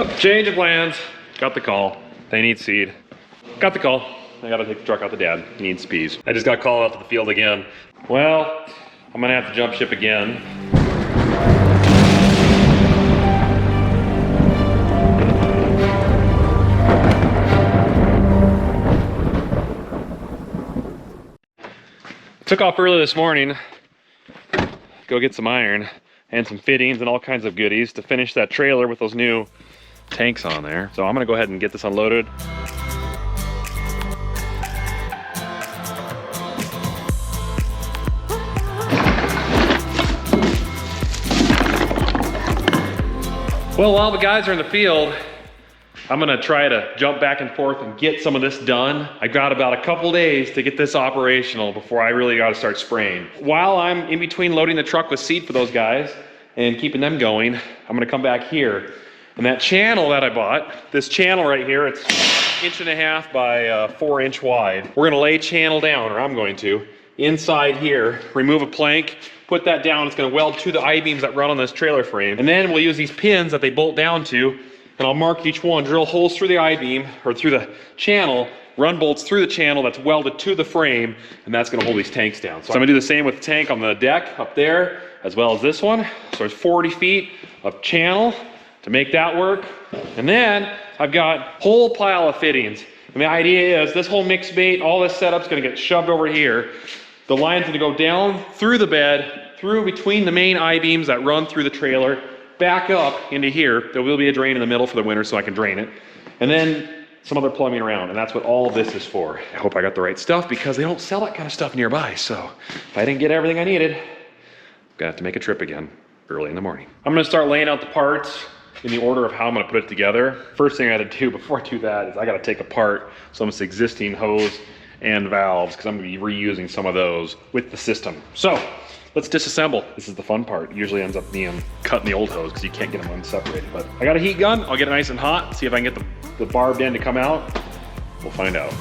Oh, change of plans. Got the call. They need seed. Got the call. I gotta take the truck out to Dad. He needs peas. I just got called out to the field again. Well, I'm gonna have to jump ship again. Took off early this morning, go get some iron and some fittings and all kinds of goodies to finish that trailer with those new tanks on there. So I'm gonna go ahead and get this unloaded. Well, while the guys are in the field, I'm gonna try to jump back and forth and get some of this done. I've got about a couple days to get this operational before I really gotta start spraying. While I'm in between loading the truck with seed for those guys and keeping them going, I'm gonna come back here. And that channel that I bought, this channel right here, it's 1.5 inch by 4 inch wide. We're gonna lay channel down, or I'm going to, inside here, remove a plank, put that down. It's gonna weld to the I-beams that run on this trailer frame. And then we'll use these pins that they bolt down to, and I'll mark each one, drill holes through the I-beam, or through the channel, run bolts through the channel that's welded to the frame, and that's gonna hold these tanks down. So I'm gonna do the same with the tank on the deck up there, as well as this one. So there's 40 feet of channel to make that work. And then I've got a whole pile of fittings. And the idea is this whole mixed bait, all this setup's gonna get shoved over here. The line's gonna go down through the bed, through between the main I-beams that run through the trailer, back up into here. There will be a drain in the middle for the winter so I can drain it. And then some other plumbing around, and that's what all of this is for. I hope I got the right stuff because they don't sell that kind of stuff nearby. So if I didn't get everything I needed, I'm gonna have to make a trip again early in the morning. I'm gonna start laying out the parts in the order of how I'm gonna put it together. First thing I gotta do before I do that is I gotta take apart some of this existing hose and valves because I'm gonna be reusing some of those with the system. So let's disassemble. This is the fun part. It usually ends up being cutting the old hose because you can't get them unseparated. But I got a heat gun. I'll get it nice and hot. See if I can get the barbed end to come out. We'll find out.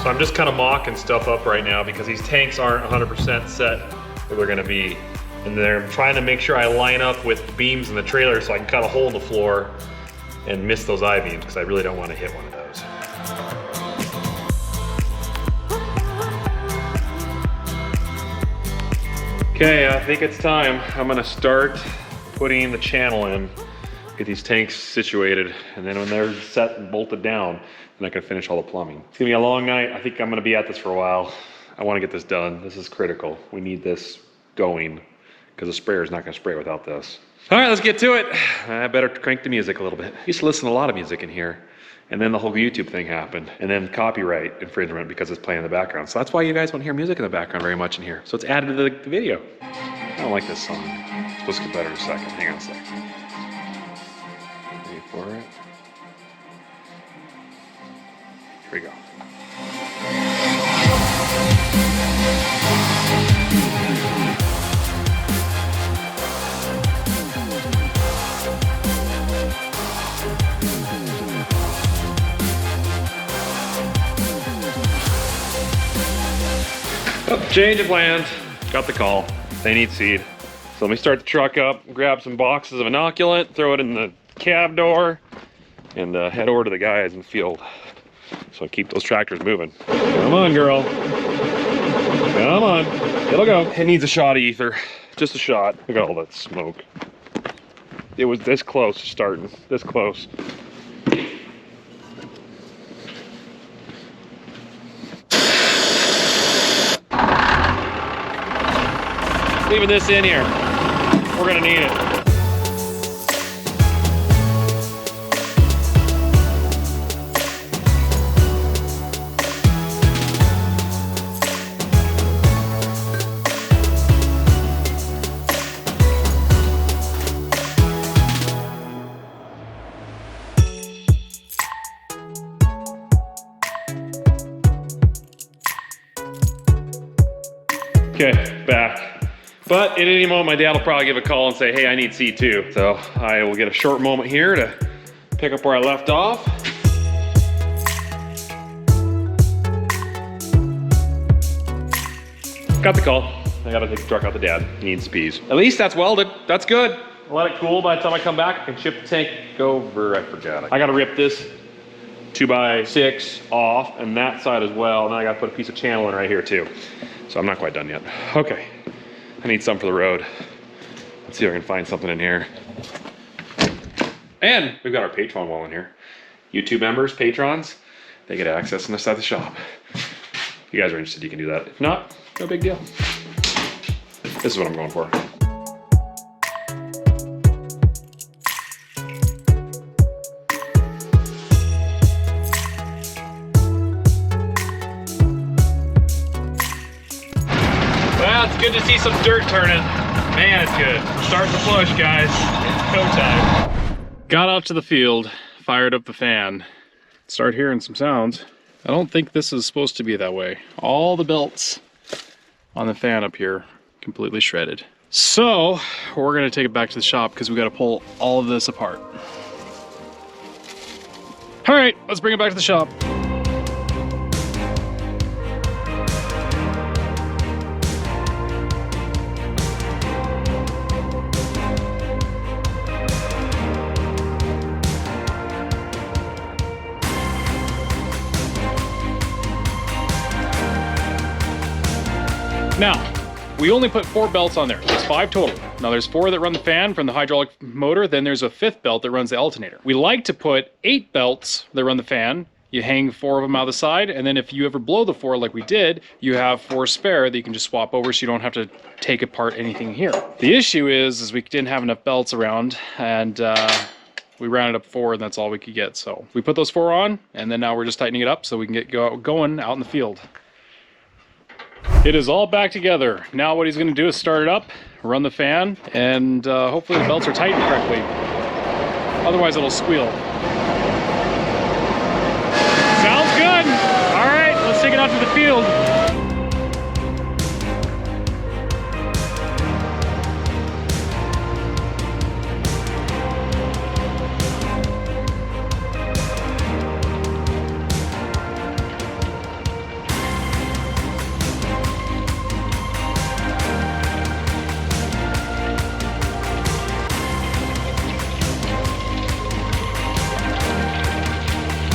So I'm just kind of mocking stuff up right now because these tanks aren't 100% set where they're gonna be. And they're trying to make sure I line up with the beams in the trailer so I can cut a hole in the floor and miss those I-beams because I really don't want to hit one of those. Okay, I think it's time. I'm gonna start putting the channel in, get these tanks situated, and then when they're set and bolted down, then I can finish all the plumbing. It's gonna be a long night. I think I'm gonna be at this for a while. I wanna get this done. This is critical. We need this going because the sprayer is not gonna spray without this. All right, let's get to it. I better crank the music a little bit. I used to listen to a lot of music in here, and then the whole YouTube thing happened, and then copyright infringement because it's playing in the background. So that's why you guys won't hear music in the background very much in here. So it's added to the video. I don't like this song. It's supposed to get better in a second. Hang on a second. Wait for it. Here we go. Oh, change of plans. Got the call. They need seed. So let me start the truck up, grab some boxes of inoculant, throw it in the cab door, and head over to the guys in the field. So keep those tractors moving. Come on, girl. Come on. It'll go. It needs a shot of ether. Just a shot. Look at all that smoke. It was this close to starting. This close. Leaving this in here. We're gonna need it. Okay, back. But at any moment, my dad will probably give a call and say, hey, I need C2. So I will get a short moment here to pick up where I left off. Got the call. I gotta take the truck out to dad. He needs peas. At least that's welded. That's good. I'll let it cool. By the time I come back, I can shift the tank over. I forgot. I gotta rip this 2x6 off and that side as well. And then I gotta put a piece of channel in right here too. So I'm not quite done yet. Okay. I need some for the road. Let's see if I can find something in here. And we've got our Patreon wall in here. YouTube members, patrons, they get access on this side of the shop. If you guys are interested, you can do that. If not, no big deal. This is what I'm going for. Well, it's good to see some dirt turning. Man, it's good. Starting to push, guys. It's go time. Got out to the field, fired up the fan. Start hearing some sounds. I don't think this is supposed to be that way. All the belts on the fan up here completely shredded. So we're gonna take it back to the shop because we gotta pull all of this apart. All right, let's bring it back to the shop. Now, we only put 4 belts on there. There's 5 total. Now there's 4 that run the fan from the hydraulic motor, then there's a 5th belt that runs the alternator. We like to put 8 belts that run the fan. You hang 4 of them out the side, and then if you ever blow the 4 like we did, you have 4 spare that you can just swap over so you don't have to take apart anything here. The issue is we didn't have enough belts around, and we rounded up 4 and that's all we could get. So we put those 4 on, and then now we're just tightening it up so we can get going out in the field. It is all back together. Now what he's going to do is start it up, run the fan, and hopefully the belts are tightened correctly. Otherwise it'll squeal. Sounds good! Alright, let's take it out to the field.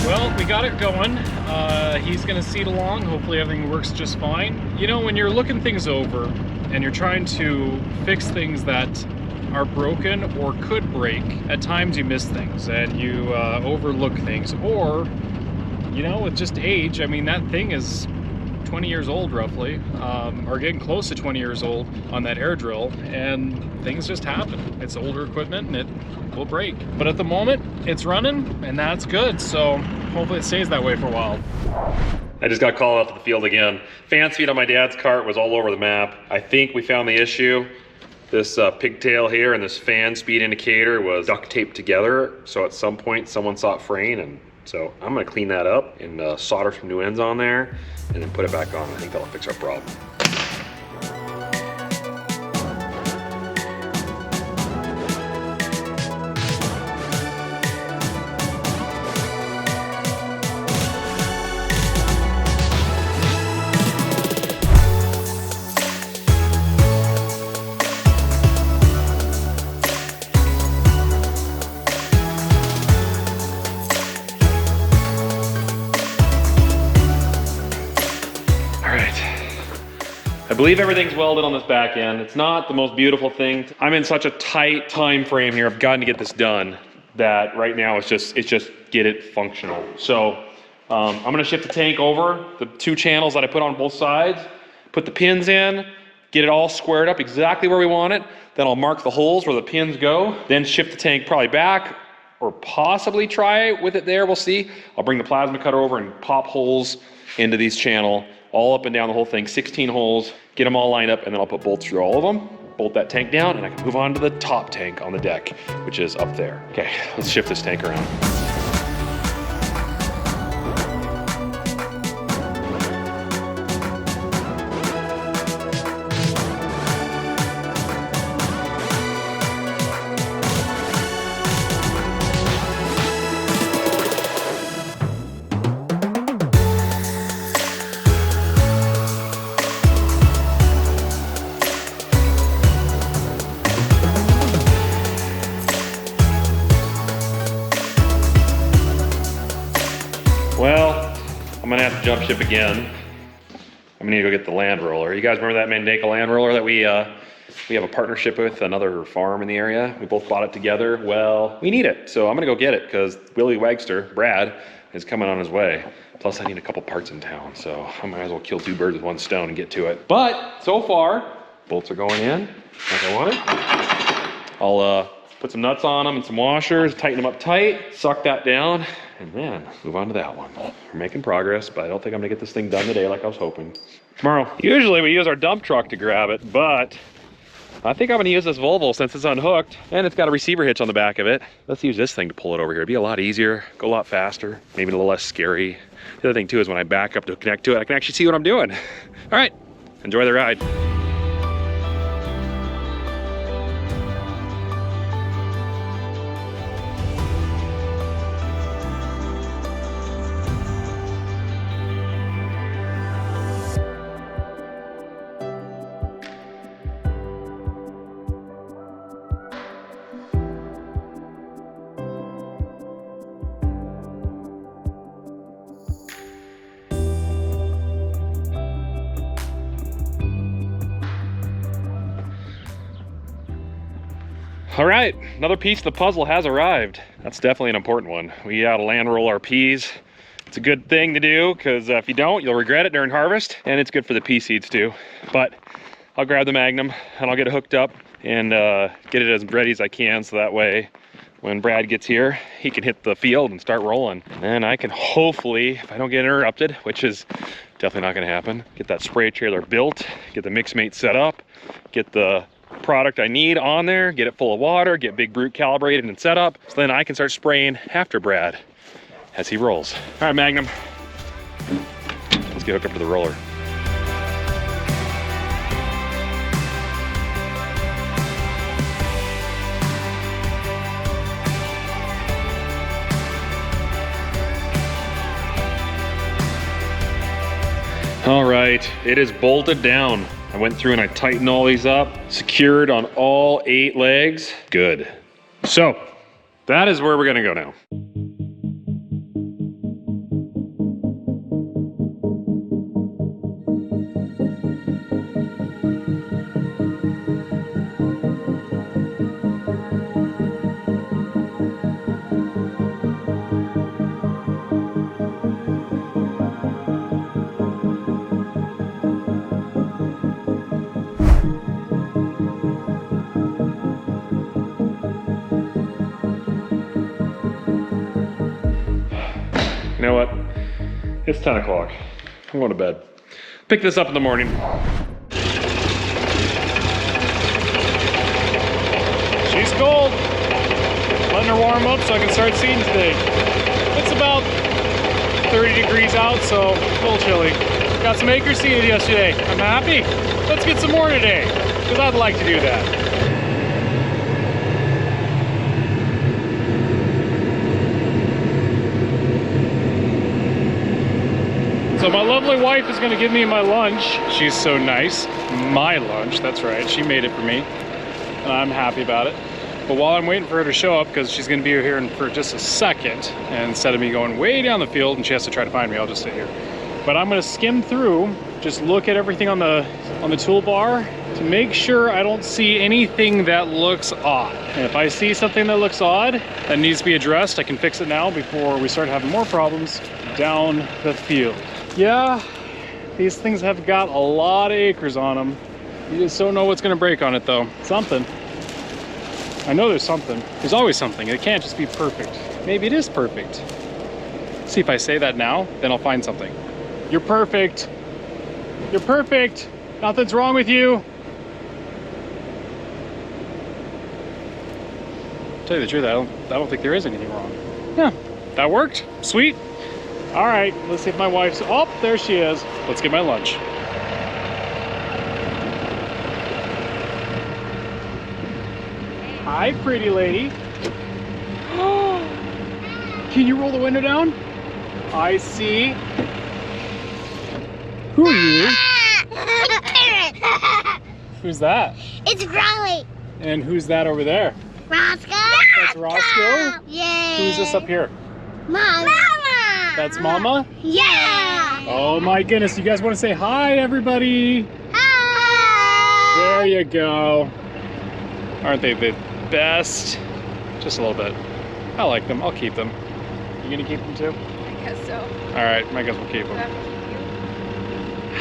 Well, we got it going. He's gonna seat along. Hopefully everything works just fine. You know, when you're looking things over and you're trying to fix things that are broken or could break, at times you miss things and you overlook things. Or, you know, with just age, I mean, that thing is 20 years old roughly, or getting close to 20 years old on that air drill, and things just happen. It's older equipment and it will break. But at the moment, it's running and that's good. So hopefully it stays that way for a while. I just got called out to the field again. Fan speed on my dad's cart was all over the map. I think we found the issue. This pigtail here and this fan speed indicator was duct taped together. So at some point someone saw it fraying, and so I'm gonna clean that up and solder some new ends on there and then put it back on. I think that'll fix our problem. I believe everything's welded on this back end. It's not the most beautiful thing. I'm in such a tight time frame here. I've gotten to get this done that right now it's just get it functional. So I'm gonna shift the tank over, the 2 channels that I put on both sides, put the pins in, get it all squared up exactly where we want it. Then I'll mark the holes where the pins go, then shift the tank probably back or possibly try with it there, we'll see. I'll bring the plasma cutter over and pop holes into these channel, all up and down the whole thing, 16 holes, get them all lined up, and then I'll put bolts through all of them, bolt that tank down, and I can move on to the top tank on the deck, which is up there. Okay, let's shift this tank around. partnership again. I'm gonna need to go get the land roller. You guys remember that Mandeka land roller that we have a partnership with another farm in the area? We both bought it together. Well, we need it, so I'm gonna go get it because Willie Wagster, Brad, is coming on his way. Plus I need a couple parts in town, so I might as well kill 2 birds with 1 stone and get to it. But so far, bolts are going in like I wanted. I'll put some nuts on them and some washers, tighten them up tight, suck that down, and then move on to that one. We're making progress, but I don't think I'm gonna get this thing done today like I was hoping. Tomorrow. Usually we use our dump truck to grab it, but I think I'm gonna use this Volvo since it's unhooked and it's got a receiver hitch on the back of it. Let's use this thing to pull it over here. It'd be a lot easier, go a lot faster, maybe a little less scary. The other thing too is when I back up to connect to it, I can actually see what I'm doing. All right, enjoy the ride. All right, another piece of the puzzle has arrived. That's definitely an important one. We gotta land roll our peas. It's a good thing to do because if you don't, you'll regret it during harvest, and it's good for the pea seeds too. But I'll grab the Magnum and I'll get it hooked up and get it as ready as I can, so that way when Brad gets here, he can hit the field and start rolling. And then I can hopefully, if I don't get interrupted, which is definitely not gonna happen, get that spray trailer built, get the mix mate set up, get the product I need on there, get it full of water, get Big Brute calibrated and set up, so then I can start spraying after Brad as he rolls. All right, Magnum, let's get hooked up to the roller. All right, it is bolted down. I went through and I tightened all these up, secured on all 8 legs. Good. So that is where we're gonna go now. You know what? It's 10 o'clock. I'm going to bed. Pick this up in the morning. She's cold. Letting her warm up so I can start seeding today. It's about 30 degrees out, so a little chilly. Got some acres seeded yesterday. I'm happy. Let's get some more today, because I'd like to do that. So my lovely wife is gonna give me my lunch. She's so nice. My lunch, that's right. She made it for me. And I'm happy about it. But while I'm waiting for her to show up, because she's gonna be here for just a second, and instead of me going way down the field and she has to try to find me, I'll just sit here. But I'm gonna skim through, just look at everything on the toolbar to make sure I don't see anything that looks odd. And if I see something that looks odd that needs to be addressed, I can fix it now before we start having more problems down the field. Yeah, these things have got a lot of acres on them. You just don't know what's gonna break on it though. Something. I know there's something. There's always something. It can't just be perfect. Maybe it is perfect. See, if I say that now, then I'll find something. You're perfect. You're perfect. Nothing's wrong with you. Tell you the truth, I don't think there is anything wrong. Yeah, that worked. Sweet. All right, let's see if my wife's, oh, there she is. Let's get my lunch. Hi, pretty lady. Can you roll the window down? I see. Who are you? Who's that? It's Riley. And who's that over there? Roscoe. That's Roscoe? Yay. Who's this up here? Mama. That's Mama? Yeah. Oh my goodness, you guys want to say hi, everybody? Hi! There you go. Aren't they the best? Just a little bit. I like them. I'll keep them. You gonna keep them too? I guess so. All right, I guess we'll keep them.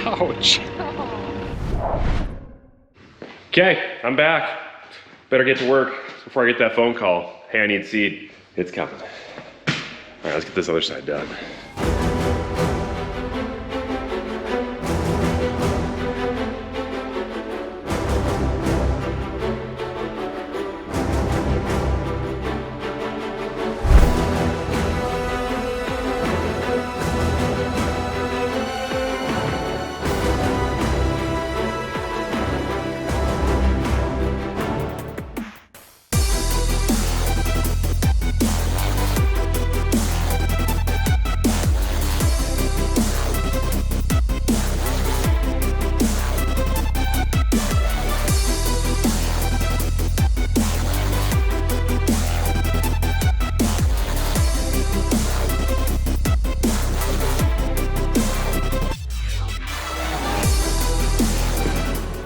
Ouch. Okay, I'm back. Better get to work before I get that phone call. Hey, I need seed. It's coming. All right, let's get this other side done.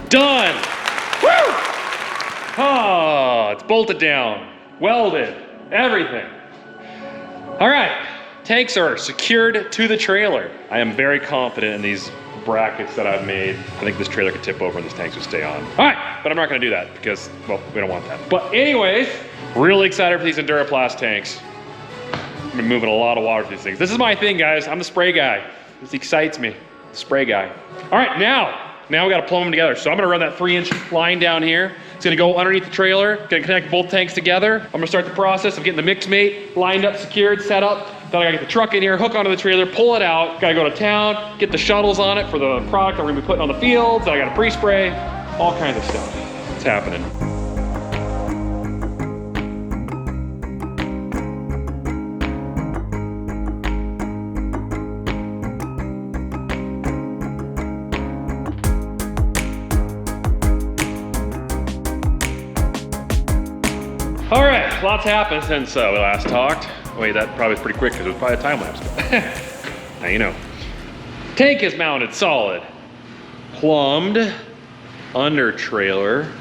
Done! Woo! Oh, it's bolted down, welded, everything. All right, tanks are secured to the trailer. I am very confident in these brackets that I've made. I think this trailer could tip over and these tanks would stay on. All right, but I'm not gonna do that because, well, we don't want that. But anyways, really excited for these Enduraplas tanks. I've been moving a lot of water through these things. This is my thing, guys. I'm the spray guy. This excites me, the spray guy. All right, now we gotta plumb them together. So I'm gonna run that 3-inch line down here. It's gonna go underneath the trailer, gonna connect both tanks together. I'm gonna start the process of getting the mix mate lined up, secured, set up. Then I gotta get the truck in here, hook onto the trailer, pull it out. Gotta go to town, get the shuttles on it for the product that we're gonna be putting on the fields. I gotta pre-spray, all kinds of stuff. It's happening. All right, lots happened since we last talked. Wait, that probably was pretty quick because it was probably a time lapse. Now you know. Tank is mounted solid. Plumbed under trailer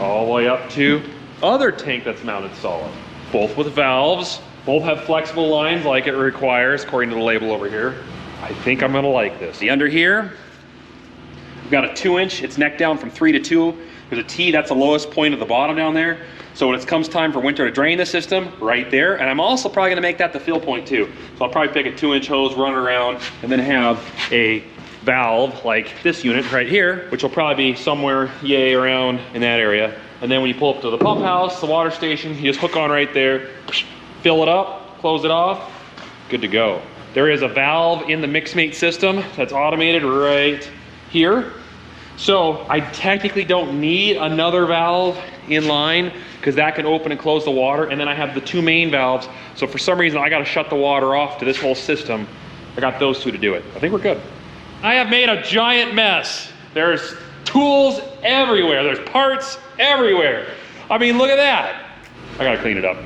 all the way up to other tank that's mounted solid. Both with valves, both have flexible lines like it requires according to the label over here. I think I'm gonna like this. The under here, we've got a 2-inch, it's neck down from 3 to 2. There's a T, that's the lowest point of the bottom down there. So when it comes time for winter to drain the system, right there. And I'm also probably gonna make that the fill point too. So I'll probably pick a 2-inch hose, run it around, and then have a valve like this unit right here, which will probably be somewhere yay around in that area. And then when you pull up to the pump house, the water station, you just hook on right there, fill it up, close it off, good to go. There is a valve in the mixmate system that's automated right here. So I technically don't need another valve in line because that can open and close the water. And then I have the 2 main valves. So for some reason, I got to shut the water off to this whole system. I got those 2 to do it. I think we're good. I have made a giant mess. There's tools everywhere. There's parts everywhere. I mean, look at that. I got to clean it up.